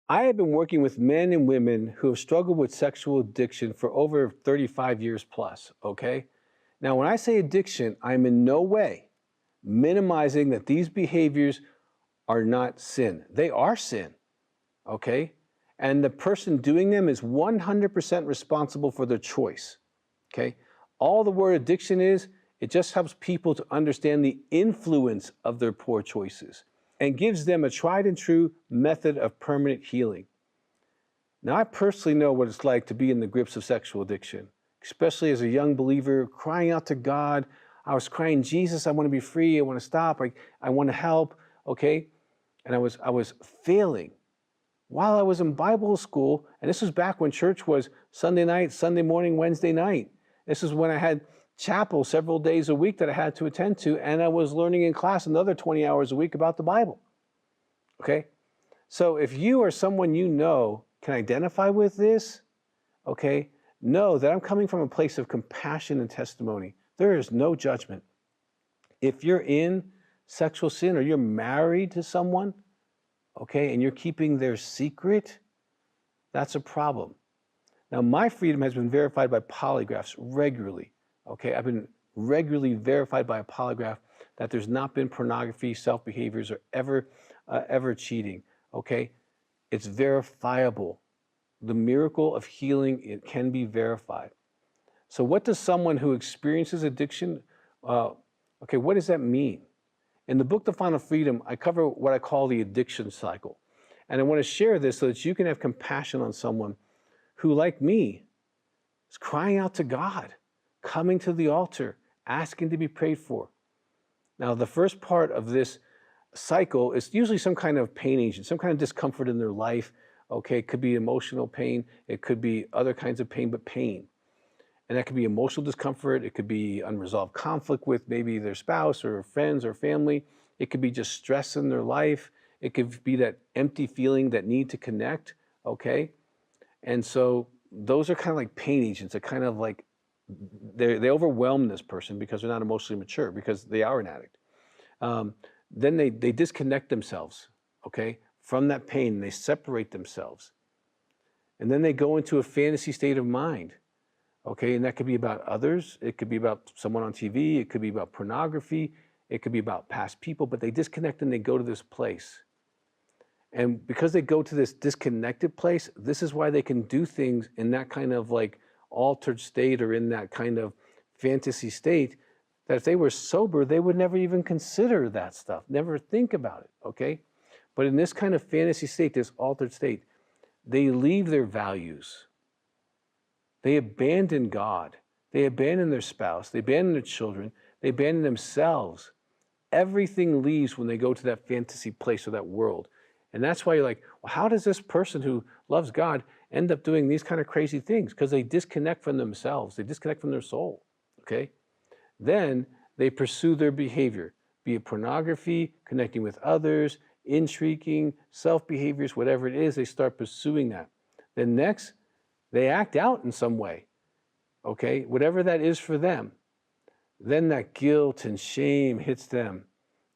I have been working with men and women who have struggled with sexual addiction for over 35 years plus, okay? Now, when I say addiction, I'm in no way minimizing that these behaviors are not sin. They are sin, okay? And the person doing them is 100% responsible for their choice, okay? All the word addiction is, it just helps people to understand the influence of their poor choices and gives them a tried and true method of permanent healing. Now, I personally know what it's like to be in the grips of sexual addiction, especially as a young believer crying out to God. I was crying, Jesus, I want to be free. I want to stop. I want to help. Okay. And I was failing while I was in Bible school. And this was back when church was Sunday night, Sunday morning, Wednesday night. This is when I had chapel several days a week that I had to attend to. And I was learning in class another 20 hours a week about the Bible. Okay. So if you or someone you know can identify with this, okay, know that I'm coming from a place of compassion and testimony. There is no judgment. If you're in sexual sin or you're married to someone, okay, and you're keeping their secret, that's a problem. Now, my freedom has been verified by polygraphs regularly, okay? I've been regularly verified by a polygraph that there's not been pornography, self-behaviors, or ever cheating, okay? It's verifiable. The miracle of healing, it can be verified. So what does someone who experiences addiction, okay, what does that mean? In the book, The Final Freedom, I cover what I call the addiction cycle. And I want to share this so that you can have compassion on someone who, like me, is crying out to God, coming to the altar, asking to be prayed for. Now, the first part of this cycle is usually some kind of pain agent, some kind of discomfort in their life. Okay, it could be emotional pain, it could be other kinds of pain, but pain. And that could be emotional discomfort, it could be unresolved conflict with maybe their spouse or friends or family. It could be just stress in their life. It could be that empty feeling, that need to connect, okay? And so those are kind of like pain agents. They're kind of like, they overwhelm this person because they're not emotionally mature, because they are an addict. Then they disconnect themselves, okay, from that pain. They separate themselves. And then they go into a fantasy state of mind, okay, and that could be about others. It could be about someone on TV. It could be about pornography. It could be about past people, but they disconnect and they go to this place. And because they go to this disconnected place, this is why they can do things in that kind of like altered state or in that kind of fantasy state that if they were sober, they would never even consider that stuff, never think about it, okay? But in this kind of fantasy state, this altered state, they leave their values. They abandon God. They abandon their spouse. They abandon their children. They abandon themselves. Everything leaves when they go to that fantasy place or that world. And that's why you're like, well, how does this person who loves God end up doing these kind of crazy things? Because they disconnect from themselves. They disconnect from their soul, okay? Then they pursue their behavior, be it pornography, connecting with others, intriguing, self-behaviors, whatever it is, they start pursuing that. Then next, they act out in some way, okay? Whatever that is for them. Then that guilt and shame hits them.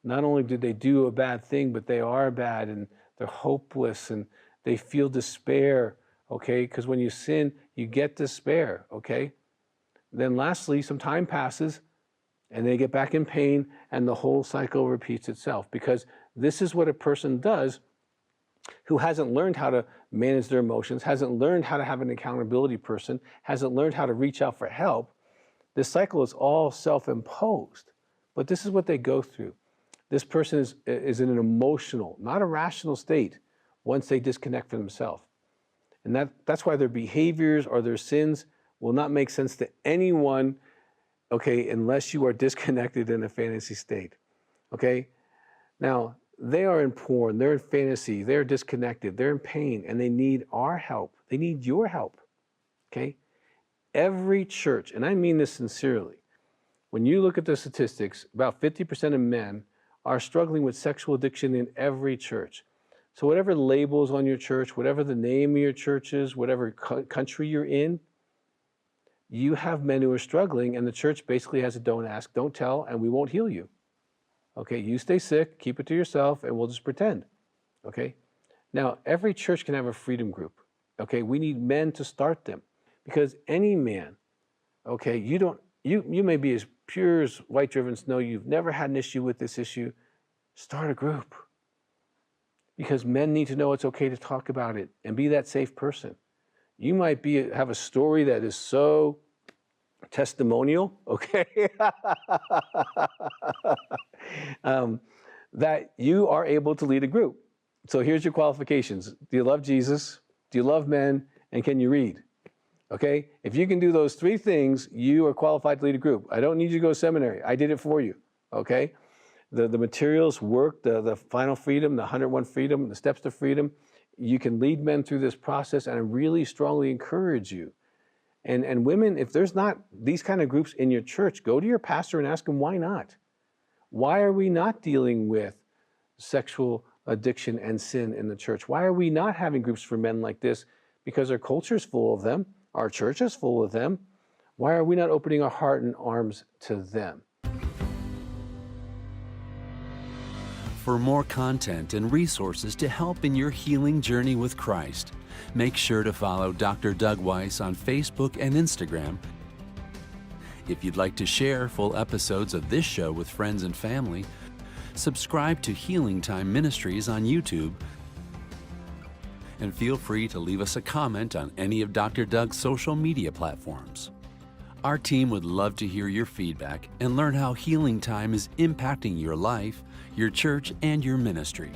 Not only do they do a bad thing, but they are bad and they're hopeless and they feel despair, okay? Because when you sin, you get despair, okay? Then lastly, some time passes and they get back in pain and the whole cycle repeats itself, because this is what a person does who hasn't learned how to manage their emotions, hasn't learned how to have an accountability person, hasn't learned how to reach out for help. This cycle is all self-imposed, but this is what they go through. This person is in an emotional, not a rational state once they disconnect from themselves. And that's why their behaviors or their sins will not make sense to anyone, okay, unless you are disconnected in a fantasy state, okay? Now, they are in porn, they're in fantasy, they're disconnected, they're in pain, and they need our help. They need your help, okay? Every church, and I mean this sincerely, when you look at the statistics, about 50% of men are struggling with sexual addiction in every church. So whatever labels on your church, whatever the name of your church is, whatever country you're in, you have men who are struggling, and the church basically has a don't ask, don't tell, and we won't heal you. Okay, you stay sick, keep it to yourself, and we'll just pretend. Okay? Now, every church can have a freedom group. Okay, we need men to start them, because any man, okay, you may be as pure as white driven snow, you've never had an issue with this issue, start a group. Because men need to know it's okay to talk about it and be that safe person. You might have a story that is so testimonial, okay, that you are able to lead a group. So here's your qualifications. Do you love Jesus? Do you love men? And can you read? Okay, if you can do those three things, you are qualified to lead a group. I don't need you to go to seminary. I did it for you, okay? The materials work, the final freedom, the 101 freedom, the steps to freedom. You can lead men through this process, and I really strongly encourage you. And women, if there's not these kind of groups in your church, go to your pastor and ask him, why not? Why are we not dealing with sexual addiction and sin in the church? Why are we not having groups for men like this? Because our culture is full of them. Our church is full of them. Why are we not opening our heart and arms to them? For more content and resources to help in your healing journey with Christ, make sure to follow Dr. Doug Weiss on Facebook and Instagram. If you'd like to share full episodes of this show with friends and family, subscribe to Healing Time Ministries on YouTube, and feel free to leave us a comment on any of Dr. Doug's social media platforms. Our team would love to hear your feedback and learn how Healing Time is impacting your life, your church, and your ministry.